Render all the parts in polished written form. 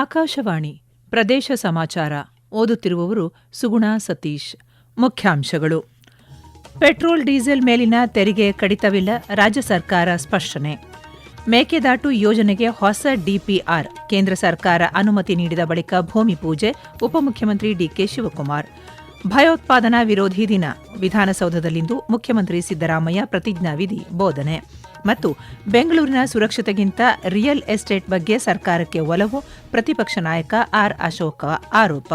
ಆಕಾಶವಾಣಿ ಪ್ರದೇಶ ಸಮಾಚಾರ ಓದುತ್ತಿರುವವರು ಸುಗುಣಾ ಸತೀಶ್. ಮುಖ್ಯಾಂಶಗಳು: ಪೆಟ್ರೋಲ್ ಡೀಸೆಲ್ ಮೇಲಿನ ತೆರಿಗೆ ಕಡಿತವಿಲ್ಲ, ರಾಜ್ಯ ಸರ್ಕಾರ ಸ್ಪಷ್ಟನೆ. ಮೇಕೆದಾಟು ಯೋಜನೆಗೆ ಹೊಸ ಡಿಪಿಆರ್, ಕೇಂದ್ರ ಸರ್ಕಾರ ಅನುಮತಿ ನೀಡಿದ ಬಳಿಕ ಭೂಮಿ ಪೂಜೆ, ಉಪಮುಖ್ಯಮಂತ್ರಿ ಡಿಕೆ ಶಿವಕುಮಾರ್. ಭಯೋತ್ಪಾದನಾ ವಿರೋಧಿ ದಿನ, ವಿಧಾನಸೌಧದಲ್ಲಿಂದು ಮುಖ್ಯಮಂತ್ರಿ ಸಿದ್ದರಾಮಯ್ಯ ಪ್ರತಿಜ್ಞಾವಿಧಿ ಬೋಧನೆ. ಮತ್ತು ಬೆಂಗಳೂರಿನ ಸುರಕ್ಷತೆಗಿಂತ ರಿಯಲ್ ಎಸ್ಟೇಟ್ ಬಗ್ಗೆ ಸರ್ಕಾರಕ್ಕೆ ಒಲವು, ಪ್ರತಿಪಕ್ಷ ನಾಯಕ ಆರ್ ಅಶೋಕ ಆರೋಪ.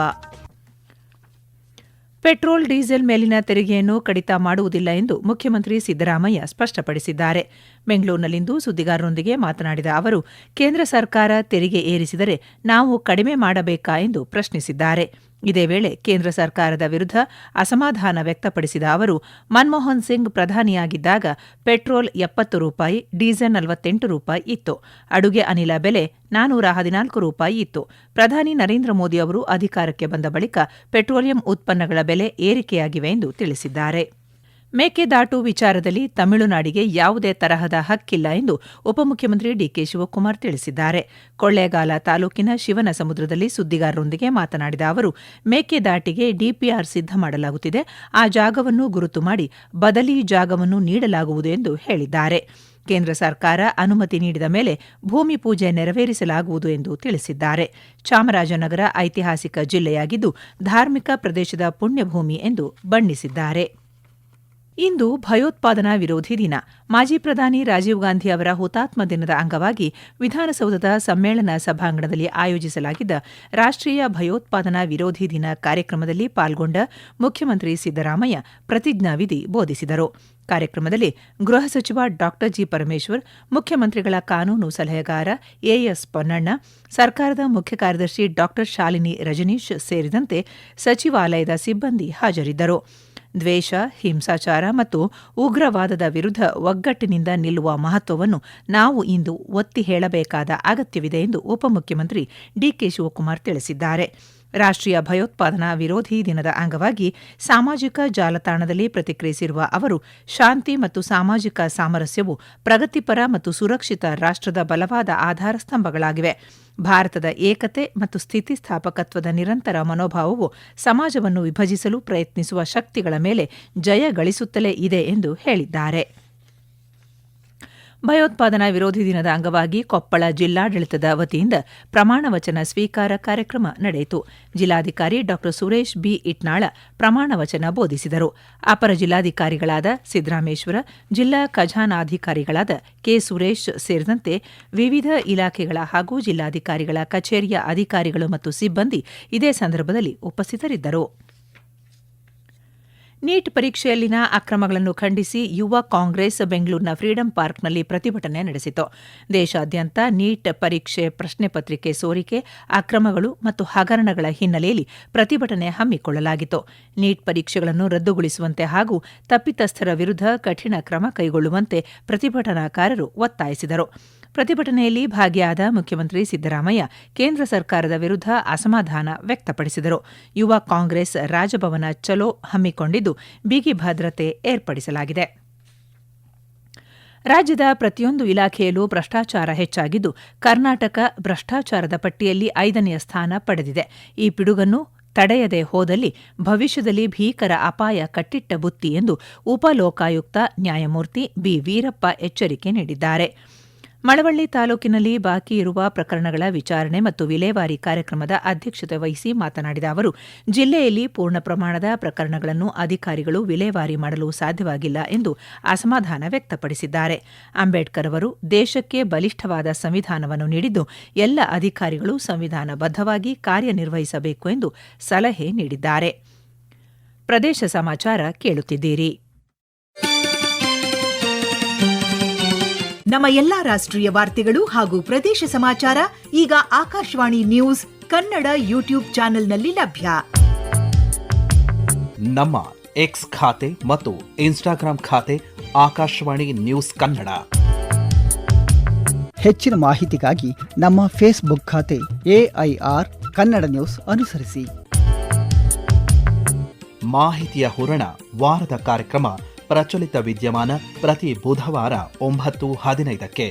ಪೆಟ್ರೋಲ್ ಡೀಸೆಲ್ ಮೇಲಿನ ತೆರಿಗೆಯನ್ನು ಕಡಿತ ಮಾಡುವುದಿಲ್ಲ ಎಂದು ಮುಖ್ಯಮಂತ್ರಿ ಸಿದ್ದರಾಮಯ್ಯ ಸ್ಪಷ್ಟಪಡಿಸಿದ್ದಾರೆ. ಬೆಂಗಳೂರಿನಲ್ಲಿಂದು ಸುದ್ದಿಗಾರರೊಂದಿಗೆ ಮಾತನಾಡಿದ ಅವರು, ಕೇಂದ್ರ ಸರ್ಕಾರ ತೆರಿಗೆ ಏರಿಸಿದರೆ ನಾವು ಕಡಿಮೆ ಮಾಡಬೇಕಾ ಎಂದು ಪ್ರಶ್ನಿಸಿದ್ದಾರೆ. ಇದೇ ವೇಳೆ ಕೇಂದ್ರ ಸರ್ಕಾರದ ವಿರುದ್ಧ ಅಸಮಾಧಾನ ವ್ಯಕ್ತಪಡಿಸಿದ ಅವರು, ಮನಮೋಹನ್ ಸಿಂಗ್ ಪ್ರಧಾನಿಯಾಗಿದ್ದಾಗ ಪೆಟ್ರೋಲ್ ₹70, ಡೀಸೆಲ್ ₹48 ಇತ್ತು. ಅಡುಗೆ ಅನಿಲ ಬೆಲೆ ₹414 ಇತ್ತು. ಪ್ರಧಾನಿ ನರೇಂದ್ರ ಮೋದಿ ಅವರು ಅಧಿಕಾರಕ್ಕೆ ಬಂದ ಬಳಿಕ ಪೆಟ್ರೋಲಿಯಂ ಉತ್ಪನ್ನಗಳ ಬೆಲೆ ಏರಿಕೆಯಾಗಿವೆ ಎಂದು ತಿಳಿಸಿದ್ದಾರೆ. ಮೇಕೆದಾಟು ವಿಚಾರದಲ್ಲಿ ತಮಿಳುನಾಡಿಗೆ ಯಾವುದೇ ತರಹದ ಹಕ್ಕಿಲ್ಲ ಎಂದು ಉಪಮುಖ್ಯಮಂತ್ರಿ ಡಿಕೆ ಶಿವಕುಮಾರ್ ತಿಳಿಸಿದ್ದಾರೆ. ಕೊಳ್ಳೇಗಾಲ ತಾಲೂಕಿನ ಶಿವನಸಮುದ್ರದಲ್ಲಿ ಸುದ್ದಿಗಾರರೊಂದಿಗೆ ಮಾತನಾಡಿದ ಅವರು, ಮೇಕೆದಾಟಿಗೆ ಡಿಪಿಆರ್ ಸಿದ್ಧ ಮಾಡಲಾಗುತ್ತಿದೆ. ಆ ಜಾಗವನ್ನು ಗುರುತು ಮಾಡಿ ಬದಲಿ ಜಾಗವನ್ನು ನೀಡಲಾಗುವುದು ಎಂದು ಹೇಳಿದ್ದಾರೆ. ಕೇಂದ್ರ ಸರ್ಕಾರ ಅನುಮತಿ ನೀಡಿದ ಮೇಲೆ ಭೂಮಿ ಪೂಜೆ ನೆರವೇರಿಸಲಾಗುವುದು ಎಂದು ತಿಳಿಸಿದ್ದಾರೆ. ಚಾಮರಾಜನಗರ ಐತಿಹಾಸಿಕ ಜಿಲ್ಲೆಯಾಗಿದ್ದು ಧಾರ್ಮಿಕ ಪ್ರದೇಶದ ಪುಣ್ಯಭೂಮಿ ಎಂದು ಬಣ್ಣಿಸಿದ್ದಾರೆ. ಇಂದು ಭಯೋತ್ಪಾದನಾ ವಿರೋಧಿ ದಿನ. ಮಾಜಿ ಪ್ರಧಾನಿ ರಾಜೀವ್ ಗಾಂಧಿ ಅವರ ಹುತಾತ್ಮ ದಿನದ ಅಂಗವಾಗಿ ವಿಧಾನಸೌಧದ ಸಮ್ಮೇಳನ ಸಭಾಂಗಣದಲ್ಲಿ ಆಯೋಜಿಸಲಾಗಿದ್ದ ರಾಷ್ಟ್ರೀಯ ಭಯೋತ್ಪಾದನಾ ವಿರೋಧಿ ದಿನ ಕಾರ್ಯಕ್ರಮದಲ್ಲಿ ಪಾಲ್ಗೊಂಡ ಮುಖ್ಯಮಂತ್ರಿ ಸಿದ್ದರಾಮಯ್ಯ ಪ್ರತಿಜ್ಞಾವಿಧಿ ಬೋಧಿಸಿದರು. ಕಾರ್ಯಕ್ರಮದಲ್ಲಿ ಗೃಹ ಸಚಿವ ಡಾ ಜಿ. ಪರಮೇಶ್ವರ್, ಮುಖ್ಯಮಂತ್ರಿಗಳ ಕಾನೂನು ಸಲಹೆಗಾರ ಎಎಸ್ ಪೊನ್ನಣ್ಣ, ಸರ್ಕಾರದ ಮುಖ್ಯ ಕಾರ್ಯದರ್ಶಿ ಡಾ ಶಾಲಿನಿ ರಜನೀಶ್ ಸೇರಿದಂತೆ ಸಚಿವಾಲಯದ ಸಿಬ್ಬಂದಿ ಹಾಜರಿದ್ದರು. ದ್ವೇಷ, ಹಿಂಸಾಚಾರ ಮತ್ತು ಉಗ್ರವಾದದ ವಿರುದ್ಧ ಒಗ್ಗಟ್ಟಿನಿಂದ ನಿಲ್ಲುವ ಮಹತ್ವವನ್ನು ನಾವು ಇಂದು ಒತ್ತಿ ಹೇಳಬೇಕಾದ ಅಗತ್ಯವಿದೆ ಎಂದು ಉಪಮುಖ್ಯಮಂತ್ರಿ ಡಿಕೆ ಶಿವಕುಮಾರ್ ತಿಳಿಸಿದ್ದಾರೆ. ರಾಷ್ಟ್ರೀಯ ಭಯೋತ್ಪಾದನಾ ವಿರೋಧಿ ದಿನದ ಅಂಗವಾಗಿ ಸಾಮಾಜಿಕ ಜಾಲತಾಣದಲ್ಲಿ ಪ್ರತಿಕ್ರಿಯಿಸಿರುವ ಅವರು, ಶಾಂತಿ ಮತ್ತು ಸಾಮಾಜಿಕ ಸಾಮರಸ್ಯವು ಪ್ರಗತಿಪರ ಮತ್ತು ಸುರಕ್ಷಿತ ರಾಷ್ಟ್ರದ ಬಲವಾದ ಆಧಾರ ಸ್ತಂಭಗಳಾಗಿವೆ. ಭಾರತದ ಏಕತೆ ಮತ್ತು ಸ್ಥಿತಿಸ್ಥಾಪಕತ್ವದ ನಿರಂತರ ಮನೋಭಾವವು ಸಮಾಜವನ್ನು ವಿಭಜಿಸಲು ಪ್ರಯತ್ನಿಸುವ ಶಕ್ತಿಗಳ ಮೇಲೆ ಜಯ ಗಳಿಸುತ್ತಲೇ ಇದೆ ಎಂದು ಹೇಳಿದ್ದಾರೆ. ಭಯೋತ್ಪಾದನಾ ವಿರೋಧಿ ದಿನದ ಅಂಗವಾಗಿ ಕೊಪ್ಪಳ ಜಿಲ್ಲಾಡಳಿತದ ವತಿಯಿಂದ ಪ್ರಮಾಣ ವಚನ ಸ್ವೀಕಾರ ಕಾರ್ಯಕ್ರಮ ನಡೆಯಿತು. ಜಿಲ್ಲಾಧಿಕಾರಿ ಡಾ ಸುರೇಶ್ ಬಿ ಇಟ್ನಾಳ ಪ್ರಮಾಣ ವಚನ ಬೋಧಿಸಿದರು. ಅಪರ ಜಿಲ್ಲಾಧಿಕಾರಿಗಳಾದ ಸಿದ್ದರಾಮೇಶ್ವರ, ಜಿಲ್ಲಾ ಖಜಾನಾಧಿಕಾರಿಗಳಾದ ಕೆ. ಸುರೇಶ್ ಸೇರಿದಂತೆ ವಿವಿಧ ಇಲಾಖೆಗಳ ಹಾಗೂ ಜಿಲ್ಲಾಧಿಕಾರಿಗಳ ಕಚೇರಿಯ ಅಧಿಕಾರಿಗಳು ಮತ್ತು ಸಿಬ್ಬಂದಿ ಇದೇ ಸಂದರ್ಭದಲ್ಲಿ ಉಪಸ್ಥಿತರಿದ್ದರು. ನೀಟ್ ಪರೀಕ್ಷೆಯಲ್ಲಿನ ಅಕ್ರಮಗಳನ್ನು ಖಂಡಿಸಿ ಯುವ ಕಾಂಗ್ರೆಸ್ ಬೆಂಗಳೂರಿನ ಫ್ರೀಡಂ ಪಾರ್ಕ್ನಲ್ಲಿ ಪ್ರತಿಭಟನೆ ನಡೆಸಿತು. ದೇಶಾದ್ಯಂತ ನೀಟ್ ಪರೀಕ್ಷೆ ಪ್ರಶ್ನೆ ಪತ್ರಿಕೆ ಸೋರಿಕೆ, ಅಕ್ರಮಗಳು ಮತ್ತು ಹಗರಣಗಳ ಹಿನ್ನೆಲೆಯಲ್ಲಿ ಪ್ರತಿಭಟನೆ ಹಮ್ಮಿಕೊಳ್ಳಲಾಗಿತ್ತು. ನೀಟ್ ಪರೀಕ್ಷೆಗಳನ್ನು ರದ್ದುಗೊಳಿಸುವಂತೆ ಹಾಗೂ ತಪ್ಪಿತಸ್ಥರ ವಿರುದ್ಧ ಕಠಿಣ ಕ್ರಮ ಕೈಗೊಳ್ಳುವಂತೆ ಪ್ರತಿಭಟನಾಕಾರರು ಒತ್ತಾಯಿಸಿದರು. ಪ್ರತಿಭಟನೆಯಲ್ಲಿ ಭಾಗಿಯಾದ ಮುಖ್ಯಮಂತ್ರಿ ಸಿದ್ದರಾಮಯ್ಯ ಕೇಂದ್ರ ಸರ್ಕಾರದ ವಿರುದ್ಧ ಅಸಮಾಧಾನ ವ್ಯಕ್ತಪಡಿಸಿದರು. ಯುವ ಕಾಂಗ್ರೆಸ್ ರಾಜಭವನ ಚಲೋ ಹಮ್ಮಿಕೊಂಡಿದ್ದು ಬಿಗಿ ಭದ್ರತೆ ಏರ್ಪಡಿಸಲಾಗಿದೆ. ರಾಜ್ಯದ ಪ್ರತಿಯೊಂದು ಇಲಾಖೆಯಲ್ಲೂ ಭ್ರಷ್ಟಾಚಾರ ಹೆಚ್ಚಾಗಿದ್ದು, ಕರ್ನಾಟಕ ಭ್ರಷ್ಟಾಚಾರದ ಪಟ್ಟಿಯಲ್ಲಿ 5ನೇ ಸ್ಥಾನ ಪಡೆದಿದೆ. ಈ ಪಿಡುಗನ್ನು ತಡೆಯದೆ ಹೋದಲ್ಲಿ ಭವಿಷ್ಯದಲ್ಲಿ ಭೀಕರ ಅಪಾಯ ಕಟ್ಟಿಟ್ಟ ಬುತ್ತಿ ಎಂದು ಉಪಲೋಕಾಯುಕ್ತ ನ್ಯಾಯಮೂರ್ತಿ ಬಿ. ವೀರಪ್ಪ ಎಚ್ಚರಿಕೆ ನೀಡಿದ್ದಾರೆ. ಮಳವಳ್ಳಿ ತಾಲೂಕಿನಲ್ಲಿ ಬಾಕಿ ಇರುವ ಪ್ರಕರಣಗಳ ವಿಚಾರಣೆ ಮತ್ತು ವಿಲೇವಾರಿ ಕಾರ್ಯಕ್ರಮದ ಅಧ್ಯಕ್ಷತೆ ವಹಿಸಿ ಮಾತನಾಡಿದ ಅವರು, ಜಿಲ್ಲೆಯಲ್ಲಿ ಪೂರ್ಣ ಪ್ರಮಾಣದ ಪ್ರಕರಣಗಳನ್ನು ಅಧಿಕಾರಿಗಳು ವಿಲೇವಾರಿ ಮಾಡಲು ಸಾಧ್ಯವಾಗಿಲ್ಲ ಎಂದು ಅಸಮಾಧಾನ ವ್ಯಕ್ತಪಡಿಸಿದ್ದಾರೆ. ಅಂಬೇಡ್ಕರ್ ಅವರು ದೇಶಕ್ಕೆ ಬಲಿಷ್ಠವಾದ ಸಂವಿಧಾನವನ್ನು ನೀಡಿದ್ದು, ಎಲ್ಲ ಅಧಿಕಾರಿಗಳು ಸಂವಿಧಾನಬದ್ಧವಾಗಿ ಕಾರ್ಯನಿರ್ವಹಿಸಬೇಕು ಎಂದು ಸಲಹೆ ನೀಡಿದ್ದಾರೆ. ಪ್ರದೇಶ ಸಮಾಚಾರ ಕೇಳುತ್ತಿದ್ದೀರಿ. ನಮ್ಮ ಎಲ್ಲಾ ರಾಷ್ಟ್ರೀಯ ವಾರ್ತೆಗಳು ಹಾಗೂ ಪ್ರದೇಶ ಸಮಾಚಾರ ಈಗ ಆಕಾಶವಾಣಿ ನ್ಯೂಸ್ ಕನ್ನಡ ಯೂಟ್ಯೂಬ್ ಚಾನೆಲ್ನಲ್ಲಿ ಲಭ್ಯ. ನಮ್ಮ ಎಕ್ಸ್ ಖಾತೆ ಮತ್ತು ಇನ್ಸ್ಟಾಗ್ರಾಂ ಖಾತೆ ಆಕಾಶವಾಣಿ ನ್ಯೂಸ್ ಕನ್ನಡ. ಹೆಚ್ಚಿನ ಮಾಹಿತಿಗಾಗಿ ನಮ್ಮ ಫೇಸ್ಬುಕ್ ಖಾತೆ AIR ಕನ್ನಡ ನ್ಯೂಸ್ ಅನುಸರಿಸಿ. ಮಾಹಿತಿಯ ಹೂರಣ ವಾರದ ಕಾರ್ಯಕ್ರಮ ಪ್ರಚಲಿತ ವಿದ್ಯಮಾನ ಪ್ರತಿ ಬುಧವಾರ 9:15.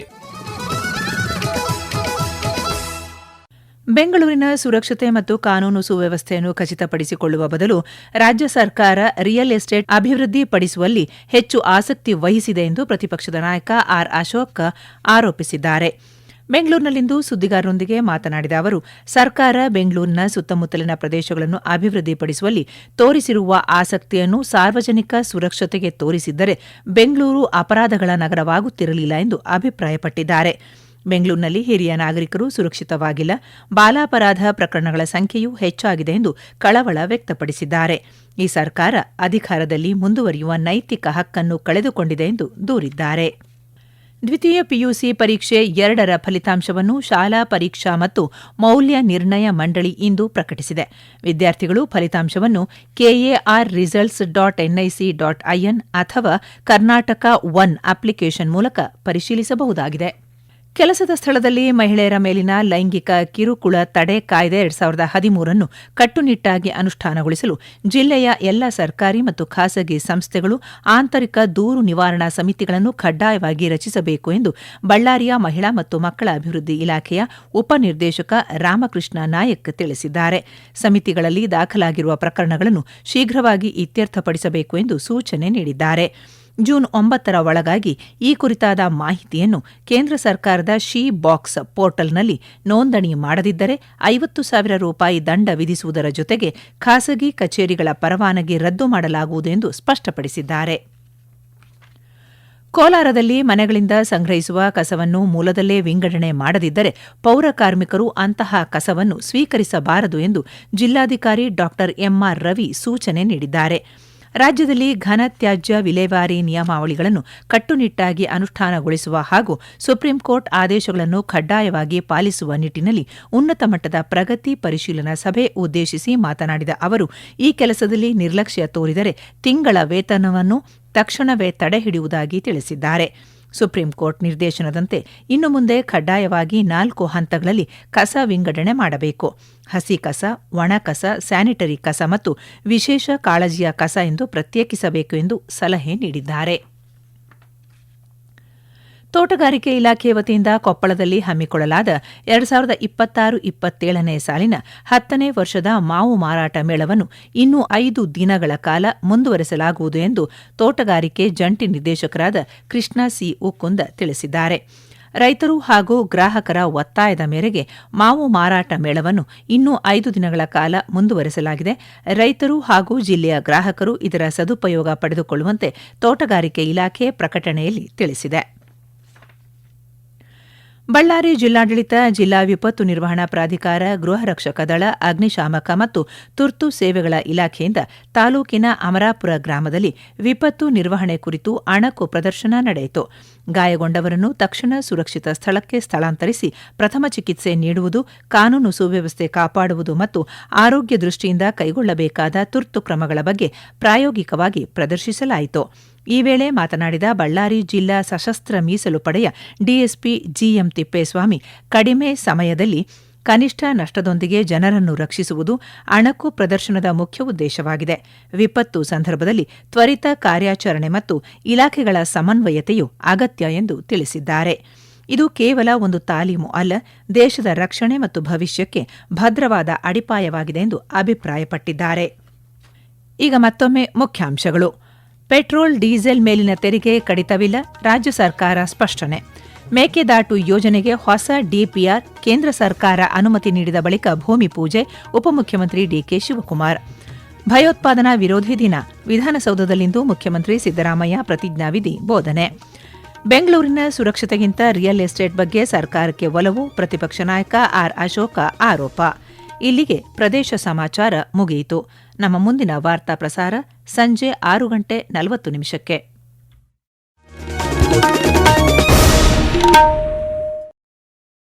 ಬೆಂಗಳೂರಿನ ಸುರಕ್ಷತೆ ಮತ್ತು ಕಾನೂನು ಸುವ್ಯವಸ್ಥೆಯನ್ನು ಖಚಿತಪಡಿಸಿಕೊಳ್ಳುವ ಬದಲು ರಾಜ್ಯ ಸರ್ಕಾರ ರಿಯಲ್ ಎಸ್ಟೇಟ್ ಅಭಿವೃದ್ಧಿಪಡಿಸುವಲ್ಲಿ ಹೆಚ್ಚು ಆಸಕ್ತಿ ವಹಿಸಿದೆ ಎಂದು ಪ್ರತಿಪಕ್ಷದ ನಾಯಕ ಆರ್ ಅಶೋಕ್ ಆರೋಪಿಸಿದ್ದಾರೆ. ಬೆಂಗಳೂರಿನಲ್ಲಿಂದು ಸುದ್ದಿಗಾರರೊಂದಿಗೆ ಮಾತನಾಡಿದ ಅವರು, ಸರ್ಕಾರ ಬೆಂಗಳೂರಿನ ಸುತ್ತಮುತ್ತಲಿನ ಪ್ರದೇಶಗಳನ್ನು ಅಭಿವೃದ್ಧಿಪಡಿಸುವಲ್ಲಿ ತೋರಿಸಿರುವ ಆಸಕ್ತಿಯನ್ನು ಸಾರ್ವಜನಿಕ ಸುರಕ್ಷತೆಗೆ ತೋರಿಸಿದ್ದರೆ ಬೆಂಗಳೂರು ಅಪರಾಧಗಳ ನಗರವಾಗುತ್ತಿರಲಿಲ್ಲ ಎಂದು ಅಭಿಪ್ರಾಯಪಟ್ಟಿದ್ದಾರೆ. ಬೆಂಗಳೂರಿನಲ್ಲಿ ಹಿರಿಯ ನಾಗರಿಕರು ಸುರಕ್ಷಿತವಾಗಿಲ್ಲ, ಬಾಲಾಪರಾಧ ಪ್ರಕರಣಗಳ ಸಂಖ್ಯೆಯೂ ಹೆಚ್ಚಾಗಿದೆ ಎಂದು ಕಳವಳ ವ್ಯಕ್ತಪಡಿಸಿದ್ದಾರೆ. ಈ ಸರ್ಕಾರ ಅಧಿಕಾರದಲ್ಲಿ ಮುಂದುವರಿಯುವ ನೈತಿಕ ಹಕ್ಕನ್ನು ಕಳೆದುಕೊಂಡಿದೆ ಎಂದು ದೂರಿದ್ದಾರೆ. ದ್ವಿತೀಯ ಪಿಯುಸಿ ಪರೀಕ್ಷೆ 2ರ ಫಲಿತಾಂಶವನ್ನು ಶಾಲಾ ಪರೀಕ್ಷಾ ಮತ್ತು ಮೌಲ್ಯ ನಿರ್ಣಯ ಮಂಡಳಿ ಇಂದು ಪ್ರಕಟಿಸಿದೆ. ವಿದ್ಯಾರ್ಥಿಗಳು ಫಲಿತಾಂಶವನ್ನು KARResults.nic.in ಅಥವಾ ಕರ್ನಾಟಕ ಒನ್ ಅಪ್ಲಿಕೇಶನ್ ಮೂಲಕ ಪರಿಶೀಲಿಸಬಹುದಾಗಿದೆ. ಕೆಲಸದ ಸ್ಥಳದಲ್ಲಿ ಮಹಿಳೆಯರ ಮೇಲಿನ ಲೈಂಗಿಕ ಕಿರುಕುಳ ತಡೆ ಕಾಯ್ದೆ 2013 ಕಟ್ಟುನಿಟ್ಟಾಗಿ ಅನುಷ್ಠಾನಗೊಳಿಸಲು ಜಿಲ್ಲೆಯ ಎಲ್ಲ ಸರ್ಕಾರಿ ಮತ್ತು ಖಾಸಗಿ ಸಂಸ್ಥೆಗಳು ಆಂತರಿಕ ದೂರು ನಿವಾರಣಾ ಸಮಿತಿಗಳನ್ನು ಕಡ್ಡಾಯವಾಗಿ ರಚಿಸಬೇಕು ಎಂದು ಬಳ್ಳಾರಿಯ ಮಹಿಳಾ ಮತ್ತು ಮಕ್ಕಳ ಅಭಿವೃದ್ಧಿ ಇಲಾಖೆಯ ಉಪನಿರ್ದೇಶಕ ರಾಮಕೃಷ್ಣ ನಾಯಕ್ ತಿಳಿಸಿದ್ದಾರೆ. ಸಮಿತಿಗಳಲ್ಲಿ ದಾಖಲಾಗಿರುವ ಪ್ರಕರಣಗಳನ್ನು ಶೀಘ್ರವಾಗಿ ಇತ್ಯರ್ಥಪಡಿಸಬೇಕು ಎಂದು ಸೂಚನೆ ನೀಡಿದ್ದಾರೆ. ಜೂನ್ 9ರ ಒಳಗಾಗಿ ಈ ಕುರಿತಾದ ಮಾಹಿತಿಯನ್ನು ಕೇಂದ್ರ ಸರ್ಕಾರದ ಶಿ ಬಾಕ್ಸ್ ಪೋರ್ಟಲ್ನಲ್ಲಿ ನೋಂದಣಿ ಮಾಡದಿದ್ದರೆ 50,000 ರೂಪಾಯಿ ದಂಡ ವಿಧಿಸುವುದರ ಜೊತೆಗೆ ಖಾಸಗಿ ಕಚೇರಿಗಳ ಪರವಾನಗಿ ರದ್ದು ಮಾಡಲಾಗುವುದು ಎಂದು ಸ್ಪಷ್ಟಪಡಿಸಿದ್ದಾರೆ. ಕೋಲಾರದಲ್ಲಿ ಮನೆಗಳಿಂದ ಸಂಗ್ರಹಿಸುವ ಕಸವನ್ನು ಮೂಲದಲ್ಲೇ ವಿಂಗಡಣೆ ಮಾಡದಿದ್ದರೆ ಪೌರ ಕಾರ್ಮಿಕರು ಅಂತಹ ಕಸವನ್ನು ಸ್ವೀಕರಿಸಬಾರದು ಎಂದು ಜಿಲ್ಲಾಧಿಕಾರಿ ಡಾ ಎಂಆರ್ ರವಿ ಸೂಚನೆ ನೀಡಿದ್ದಾರೆ. ರಾಜ್ಯದಲ್ಲಿ ಘನ ತ್ಯಾಜ್ಯ ವಿಲೇವಾರಿ ನಿಯಮಾವಳಿಗಳನ್ನು ಕಟ್ಟುನಿಟ್ಟಾಗಿ ಅನುಷ್ಠಾನಗೊಳಿಸುವ ಹಾಗೂ ಸುಪ್ರೀಂಕೋರ್ಟ್ ಆದೇಶಗಳನ್ನು ಕಡ್ಡಾಯವಾಗಿ ಪಾಲಿಸುವ ನಿಟ್ಟಿನಲ್ಲಿ ಉನ್ನತ ಮಟ್ಟದ ಪ್ರಗತಿ ಪರಿಶೀಲನಾ ಸಭೆ ಉದ್ದೇಶಿಸಿ ಮಾತನಾಡಿದ ಅವರು, ಈ ಕೆಲಸದಲ್ಲಿ ನಿರ್ಲಕ್ಷ್ಯ ತೋರಿದರೆ ತಿಂಗಳ ವೇತನವನ್ನು ತಕ್ಷಣವೇ ತಡೆಹಿಡಿಯುವುದಾಗಿ ತಿಳಿಸಿದ್ದಾರೆ. ಸುಪ್ರೀಂಕೋರ್ಟ್ ನಿರ್ದೇಶನದಂತೆ ಇನ್ನು ಮುಂದೆ ಕಡ್ಡಾಯವಾಗಿ 4 ಹಂತಗಳಲ್ಲಿ ಕಸ ವಿಂಗಡಣೆ ಮಾಡಬೇಕು. ಹಸಿ ಕಸ, ಒಣ ಕಸ, ಸ್ಯಾನಿಟರಿ ಕಸ ಮತ್ತು ವಿಶೇಷ ಕಾಳಜಿಯ ಕಸ ಎಂದು ಪ್ರತ್ಯೇಕಿಸಬೇಕು ಎಂದು ಸಲಹೆ ನೀಡಿದ್ದಾರೆ. ತೋಟಗಾರಿಕೆ ಇಲಾಖೆ ವತಿಯಿಂದ ಕೊಪ್ಪಳದಲ್ಲಿ ಹಮ್ಮಿಕೊಳ್ಳಲಾದ 2026-27ನೇ ಸಾಲಿನ 10ನೇ ವರ್ಷದ ಮಾವು ಮಾರಾಟ ಮೇಳವನ್ನು ಇನ್ನೂ 5 ದಿನಗಳ ಕಾಲ ಮುಂದುವರೆಸಲಾಗುವುದು ಎಂದು ತೋಟಗಾರಿಕೆ ಜಂಟಿ ನಿರ್ದೇಶಕರಾದ ಕೃಷ್ಣ ಸಿ ಉಕ್ಕುಂದ ತಿಳಿಸಿದ್ದಾರೆ. ರೈತರು ಹಾಗೂ ಗ್ರಾಹಕರ ಒತ್ತಾಯದ ಮೇರೆಗೆ ಮಾವು ಮಾರಾಟ ಮೇಳವನ್ನು ಇನ್ನೂ 5 ದಿನಗಳ ಕಾಲ ಮುಂದುವರೆಸಲಾಗಿದೆ. ರೈತರು ಹಾಗೂ ಜಿಲ್ಲೆಯ ಗ್ರಾಹಕರು ಇದರ ಸದುಪಯೋಗ ಪಡೆದುಕೊಳ್ಳುವಂತೆ ತೋಟಗಾರಿಕೆ ಇಲಾಖೆ ಪ್ರಕಟಣೆಯಲ್ಲಿ ತಿಳಿಸಿದೆ. ಬಳ್ಳಾರಿ ಜಿಲ್ಲಾಡಳಿತ, ಜಿಲ್ಲಾ ವಿಪತ್ತು ನಿರ್ವಹಣಾ ಪ್ರಾಧಿಕಾರ, ಗೃಹ ರಕ್ಷಕ ದಳ, ಅಗ್ನಿಶಾಮಕ ಮತ್ತು ತುರ್ತು ಸೇವೆಗಳ ಇಲಾಖೆಯಿಂದ ತಾಲೂಕಿನ ಅಮರಾಪುರ ಗ್ರಾಮದಲ್ಲಿ ವಿಪತ್ತು ನಿರ್ವಹಣೆ ಕುರಿತು ಅಣಕು ಪ್ರದರ್ಶನ ನಡೆಯಿತು. ಗಾಯಗೊಂಡವರನ್ನು ತಕ್ಷಣ ಸುರಕ್ಷಿತ ಸ್ಥಳಕ್ಕೆ ಸ್ಥಳಾಂತರಿಸಿ ಪ್ರಥಮ ಚಿಕಿತ್ಸೆ ನೀಡುವುದು, ಕಾನೂನು ಸುವ್ಯವಸ್ಥೆ ಕಾಪಾಡುವುದು ಮತ್ತು ಆರೋಗ್ಯ ದೃಷ್ಟಿಯಿಂದ ಕೈಗೊಳ್ಳಬೇಕಾದ ತುರ್ತು ಕ್ರಮಗಳ ಬಗ್ಗೆ ಪ್ರಾಯೋಗಿಕವಾಗಿ ಪ್ರದರ್ಶಿಸಲಾಯಿತು. ಈ ವೇಳೆ ಮಾತನಾಡಿದ ಬಳ್ಳಾರಿ ಜಿಲ್ಲಾ ಸಶಸ್ತ್ರ ಮೀಸಲು ಪಡೆಯ ಡಿಎಸ್ಪಿ ಜಿಎಂ ತಿಪ್ಪೇಸ್ವಾಮಿ, ಕಡಿಮೆ ಸಮಯದಲ್ಲಿ ಕನಿಷ್ಠ ನಷ್ಟದೊಂದಿಗೆ ಜನರನ್ನು ರಕ್ಷಿಸುವುದು ಅಣಕು ಪ್ರದರ್ಶನದ ಮುಖ್ಯ ಉದ್ದೇಶವಾಗಿದೆ. ವಿಪತ್ತು ಸಂದರ್ಭದಲ್ಲಿ ತ್ವರಿತ ಕಾರ್ಯಾಚರಣೆ ಮತ್ತು ಇಲಾಖೆಗಳ ಸಮನ್ವಯತೆಯು ಅಗತ್ಯ ಎಂದು ತಿಳಿಸಿದ್ದಾರೆ. ಇದು ಕೇವಲ ಒಂದು ತಾಲೀಮು ಅಲ್ಲ, ದೇಶದ ರಕ್ಷಣೆ ಮತ್ತು ಭವಿಷ್ಯಕ್ಕೆ ಭದ್ರವಾದ ಅಡಿಪಾಯವಾಗಿದೆ ಎಂದು ಅಭಿಪ್ರಾಯಪಟ್ಟಿದ್ದಾರೆ. ಈಗ ಮತ್ತೊಮ್ಮೆ ಮುಖ್ಯಾಂಶಗಳು. ಪೆಟ್ರೋಲ್, ಡೀಸೆಲ್ ಮೇಲಿನ ತೆರಿಗೆ ಕಡಿತವಿಲ್ಲ, ರಾಜ್ಯ ಸರ್ಕಾರ ಸ್ಪಷ್ಟನೆ. ಮೇಕೆದಾಟು ಯೋಜನೆಗೆ ಹೊಸ ಡಿಪಿಆರ್, ಕೇಂದ್ರ ಸರ್ಕಾರ ಅನುಮತಿ ನೀಡಿದ ಬಳಿಕ ಭೂಮಿ ಪೂಜೆ, ಉಪಮುಖ್ಯಮಂತ್ರಿ ಡಿಕೆ ಶಿವಕುಮಾರ್. ಭಯೋತ್ಪಾದನಾ ವಿರೋಧಿ ದಿನ, ವಿಧಾನಸೌಧದಲ್ಲಿಂದು ಮುಖ್ಯಮಂತ್ರಿ ಸಿದ್ದರಾಮಯ್ಯ ಪ್ರತಿಜ್ಞಾವಿಧಿ ಬೋಧನೆ. ಬೆಂಗಳೂರಿನ ಸುರಕ್ಷತೆಗಿಂತ ರಿಯಲ್ ಎಸ್ಟೇಟ್ ಬಗ್ಗೆ ಸರ್ಕಾರಕ್ಕೆ ಒಲವು, ಪ್ರತಿಪಕ್ಷ ನಾಯಕ ಆರ್ ಅಶೋಕ ಆರೋಪ. ಇಲ್ಲಿಗೆ ಪ್ರದೇಶ ಸಮಾಚಾರ ಮುಗಿಯಿತು. ನಮ್ಮ ಮುಂದಿನ ವಾರ್ತಾ ಪ್ರಸಾರ ಸಂಜೆ 6:40 ನಿಮಿಷಕ್ಕೆ.